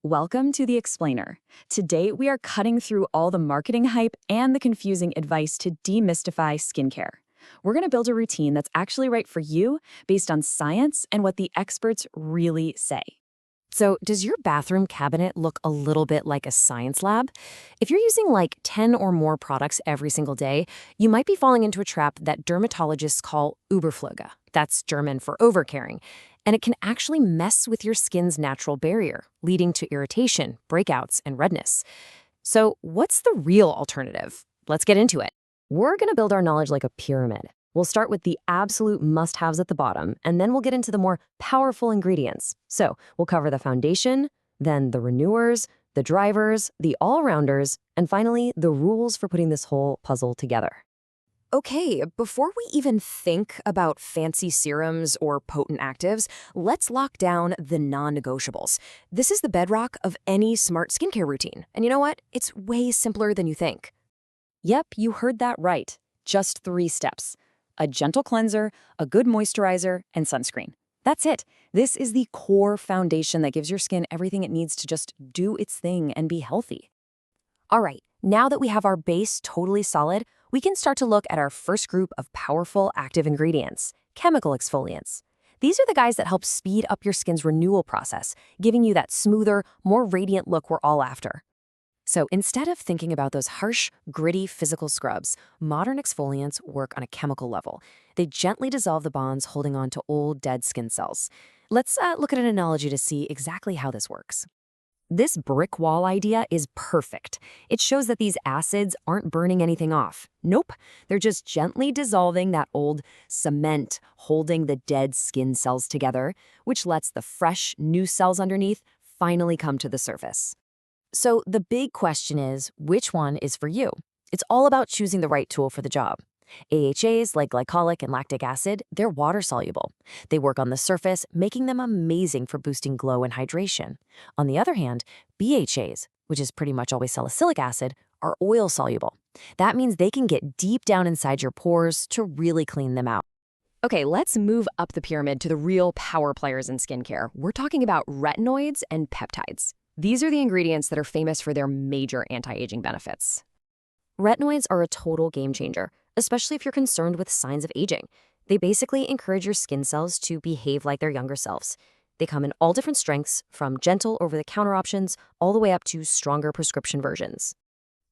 Welcome to The Explainer. Today, we are cutting through all the marketing hype and the confusing advice to demystify skincare. We're going to build a routine that's actually right for you based on science and what the experts really say. So, does your bathroom cabinet look a little bit like a science lab? If you're using like 10 or more products every single day, you might be falling into a trap that dermatologists call Überpflege. That's German for overcaring. And it can actually mess with your skin's natural barrier, leading to irritation, breakouts, and redness. So, what's the real alternative? Let's get into it. We're going to build our knowledge like a pyramid. We'll start with the absolute must-haves at the bottom, and then we'll get into the more powerful ingredients. So we'll cover the foundation, then the renewers, the drivers, the all-rounders, and finally, the rules for putting this whole puzzle together. Okay, before we even think about fancy serums or potent actives, let's lock down the non-negotiables. This is the bedrock of any smart skincare routine. And you know what? It's way simpler than you think. Yep, you heard that right. Just 3 steps. A gentle cleanser, a good moisturizer, and sunscreen. That's it. This is the core foundation that gives your skin everything it needs to just do its thing and be healthy. All right, now that we have our base totally solid, we can start to look at our first group of powerful active ingredients, chemical exfoliants. These are the guys that help speed up your skin's renewal process, giving you that smoother, more radiant look we're all after. So instead of thinking about those harsh, gritty physical scrubs, modern exfoliants work on a chemical level. They gently dissolve the bonds holding on to old, dead skin cells. Let's look at an analogy to see exactly how this works. This brick wall idea is perfect. It shows that these acids aren't burning anything off. Nope, they're just gently dissolving that old cement holding the dead skin cells together, which lets the fresh, new cells underneath finally come to the surface. So the big question is, which one is for you? It's all about choosing the right tool for the job. AHAs, like glycolic and lactic acid, they're water-soluble. They work on the surface, making them amazing for boosting glow and hydration. On the other hand, BHAs, which is pretty much always salicylic acid, are oil-soluble. That means they can get deep down inside your pores to really clean them out. Okay, let's move up the pyramid to the real power players in skincare. We're talking about retinoids and peptides. These are the ingredients that are famous for their major anti-aging benefits. Retinoids are a total game changer, especially if you're concerned with signs of aging. They basically encourage your skin cells to behave like their younger selves. They come in all different strengths, from gentle over-the-counter options all the way up to stronger prescription versions.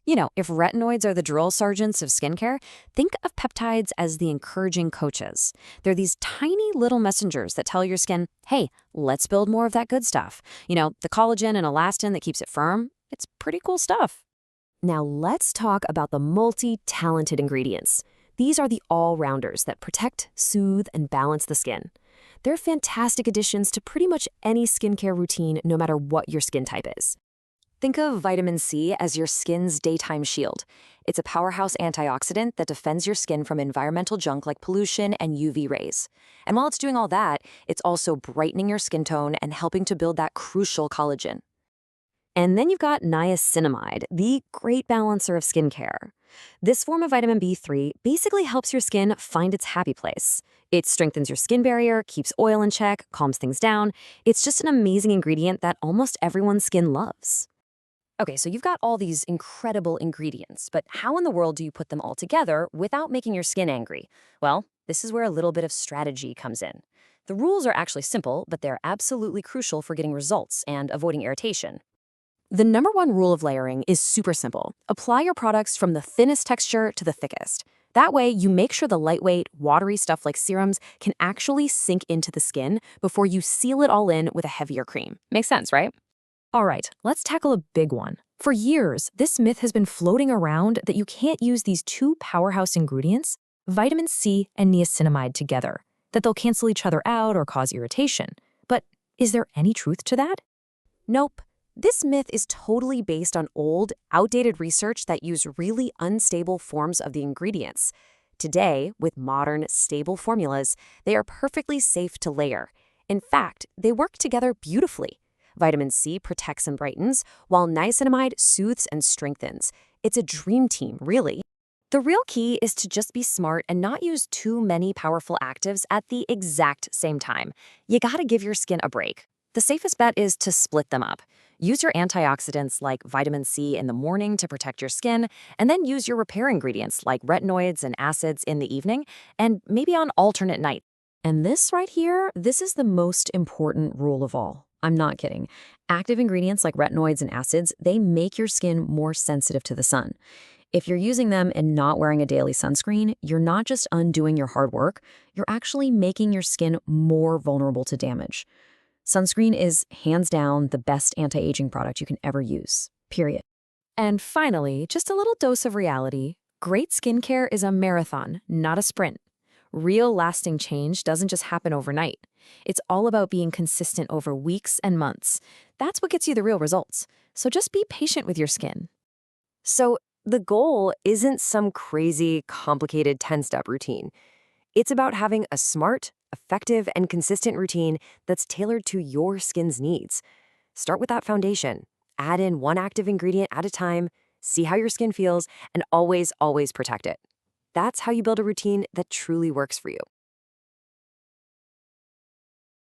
You know, if retinoids are the drill sergeants of skincare, think of peptides as the encouraging coaches. They're these tiny little messengers that tell your skin, hey, let's build more of that good stuff. You know, the collagen and elastin that keeps it firm. It's pretty cool stuff. Now let's talk about the multi-talented ingredients. These are the all-rounders that protect, soothe, and balance the skin. They're fantastic additions to pretty much any skincare routine, no matter what your skin type is. Think of vitamin C as your skin's daytime shield. It's a powerhouse antioxidant that defends your skin from environmental junk like pollution and UV rays. And while it's doing all that, it's also brightening your skin tone and helping to build that crucial collagen. And then you've got niacinamide, the great balancer of skincare. This form of vitamin B3 basically helps your skin find its happy place. It strengthens your skin barrier, keeps oil in check, calms things down. It's just an amazing ingredient that almost everyone's skin loves. Okay, so you've got all these incredible ingredients, but how in the world do you put them all together without making your skin angry? Well, this is where a little bit of strategy comes in. The rules are actually simple, but they're absolutely crucial for getting results and avoiding irritation. The number one rule of layering is super simple. Apply your products from the thinnest texture to the thickest. That way, you make sure the lightweight, watery stuff like serums can actually sink into the skin before you seal it all in with a heavier cream. Makes sense, right? All right, let's tackle a big one. For years, this myth has been floating around that you can't use these 2 powerhouse ingredients, vitamin C and niacinamide, together, that they'll cancel each other out or cause irritation. But is there any truth to that? Nope. This myth is totally based on old, outdated research that use really unstable forms of the ingredients. Today, with modern, stable formulas, they are perfectly safe to layer. In fact, they work together beautifully. Vitamin C protects and brightens, while niacinamide soothes and strengthens. It's a dream team, really. The real key is to just be smart and not use too many powerful actives at the exact same time. You gotta give your skin a break. The safest bet is to split them up. Use your antioxidants like vitamin C in the morning to protect your skin, and then use your repair ingredients like retinoids and acids in the evening, and maybe on alternate nights. And this right here, this is the most important rule of all. I'm not kidding. Active ingredients like retinoids and acids, they make your skin more sensitive to the sun. If you're using them and not wearing a daily sunscreen, you're not just undoing your hard work, you're actually making your skin more vulnerable to damage. Sunscreen is hands down the best anti-aging product you can ever use, period. And finally, just a little dose of reality. Great skincare is a marathon, not a sprint. Real lasting change doesn't just happen overnight. It's all about being consistent over weeks and months. That's what gets you the real results. So just be patient with your skin. So the goal isn't some crazy, complicated 10-step routine. It's about having a smart, effective, and consistent routine that's tailored to your skin's needs. Start with that foundation. Add in one active ingredient at a time, see how your skin feels, and always, always protect it. That's how you build a routine that truly works for you.